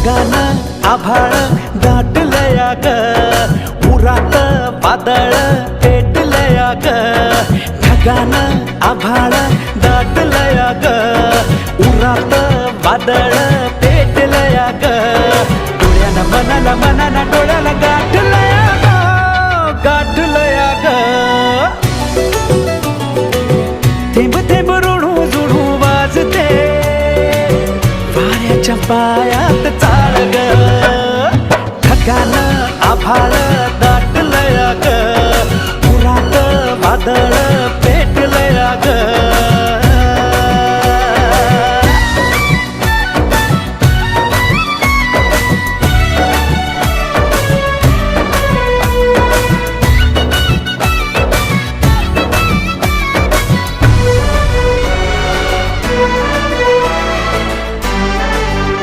ढगानं आभाळ दाटलया ग, उरात वादळ पेटलया ग. ढगानं आभाळ दाटलया ग, उरात वादळ पेटलया ग. डोळ्यानं मनाला मनाला डोळ्याला गाठलया ग, गाठलया ग. थेंब थेंब ऋणू जुणू वाजते वाऱ्याच्या पायात चाळ ग. ढगानं आभाळ दाटलया ग, उरात वादळ पेटलया ग.